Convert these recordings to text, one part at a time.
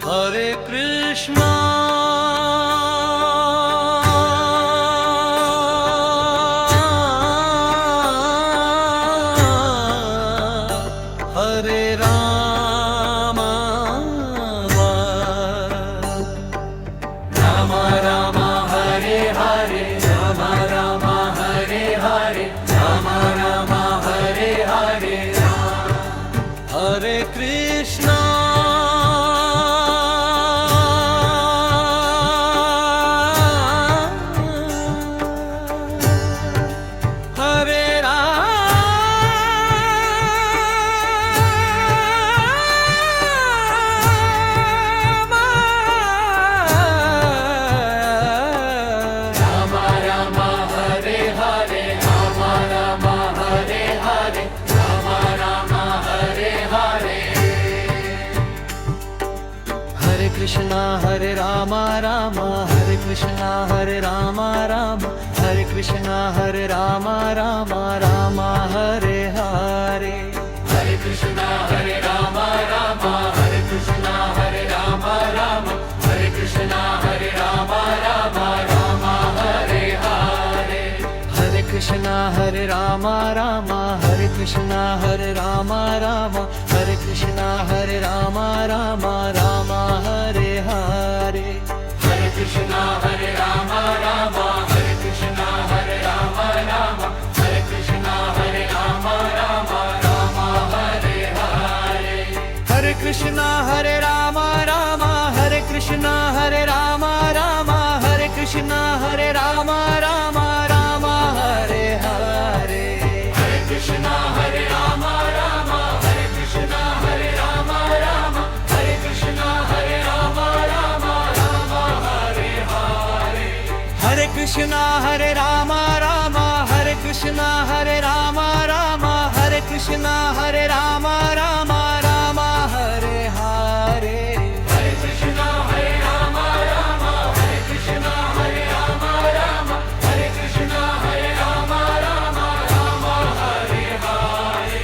Hare Krishna Hare Ram Ram Ram Hare Hare Ram Ram Hare Hare Ram Ram Hare Hare Hare Krishna Krishna Hare Ram Ram Hare Krishna Hare Ram Ram Hare Krishna Hare Ram Ram Ram Hare Hare Hare Krishna Hare Ram Ram Hare Krishna Hare Ram Ram Hare Krishna Hare Ram Ram Ram Hare Hare Hare Krishna Hare Ram Ram Hare Krishna Hare Ram Ram Hare Krishna Hare Ram Ram Ram Hare Hare Hare Krishna Hare Ram Ram Hare Krishna Hare Ram Ram Hare Krishna Hare Ram Ram Ram Hare Hare Hare Krishna Hare Ram Ram Hare Krishna Hare Ram Ram Hare Krishna Hare Ram Ram Ram Hare Hare Hare Krishna Hare Ram Ram Hare Krishna Hare Ram Ram Hare Krishna Hare Ram Ram Ram Hare Hare Hare Krishna Hare Ram Ram Hare Krishna Hare Ram Ram Hare Krishna Hare Ram Ram Ram Hare Hare Hare Krishna Hare Ram Ram Hare Krishna Hare Ram Ram Hare Krishna Hare Ram Ram Ram Hare Hare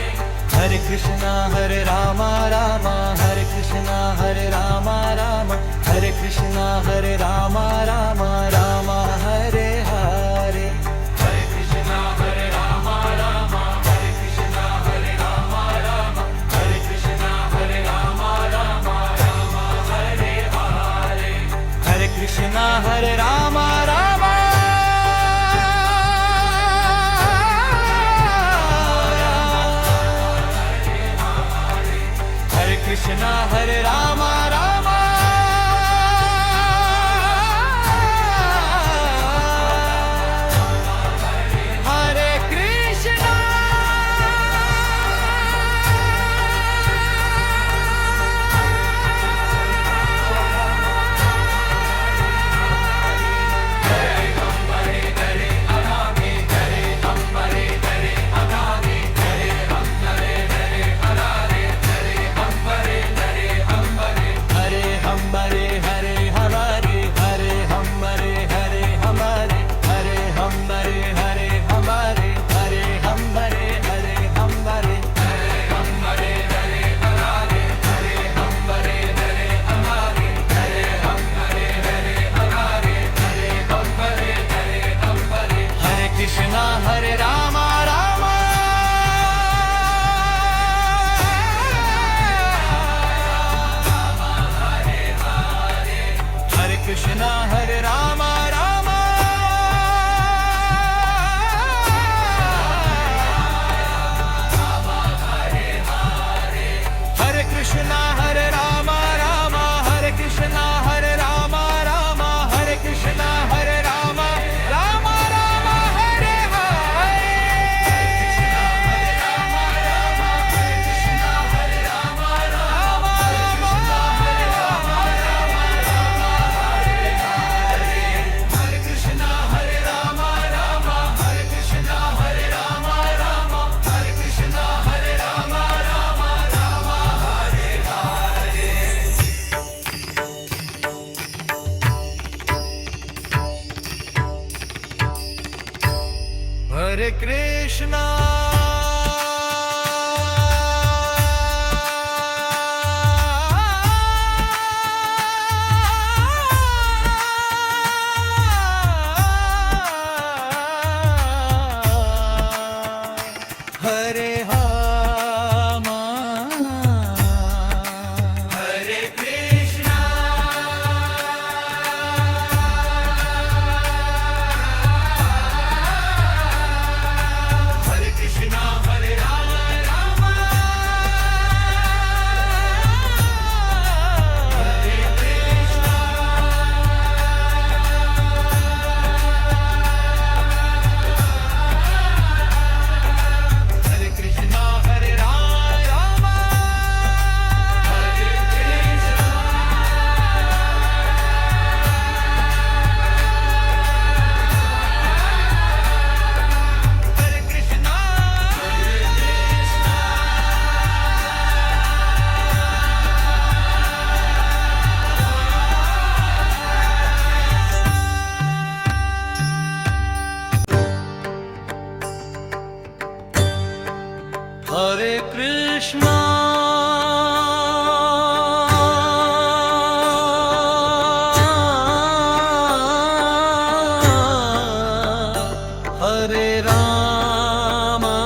Hare Krishna Hare Ram Ram Hare Krishna Hare Ram Ram Hare Krishna Hare Ram Ram Ram Hare Hare Hare Krishna Hare Ram Ram Hare Krishna Hare Ram Ram Hare Krishna Hare Ram Ram Ram Hare Hare Hare Krishna Hare Ram Ram Hare Krishna Hare Ram Ram Hare Krishna Hare Krishna, Hare Rama,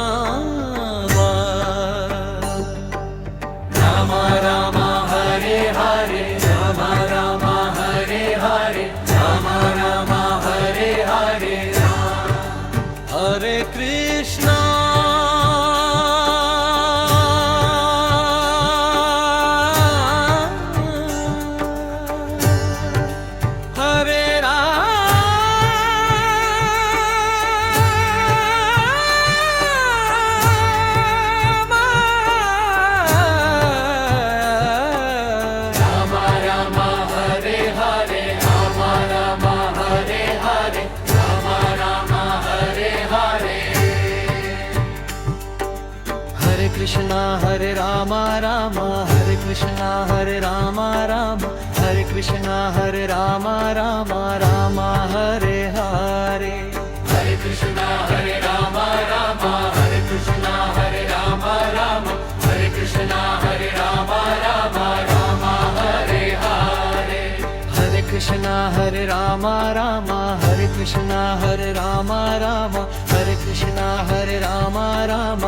Rama Rama Hare Hare, Rama Rama Hare Hare, Rama Rama Hare Hare, Hare Krishna, Hare Rama, Rama Rama Hare Hare, Rama Rama Hare Hare, Rama Rama Hare Hare, Hare Krishna, Hare Rama Rama, Hare Krishna, Hare Rama Rama, Hare Krishna, Hare Rama Rama, Rama Hare Hare, Hare Krishna, Hare Rama Rama, Hare Krishna, Hare Rama Rama, Hare Krishna, Hare Rama Rama, Rama Hare Hare, Hare Krishna, Hare Rama Rama, Hare Krishna, Hare Rama Rama, Hare Krishna, Hare Rama Rama,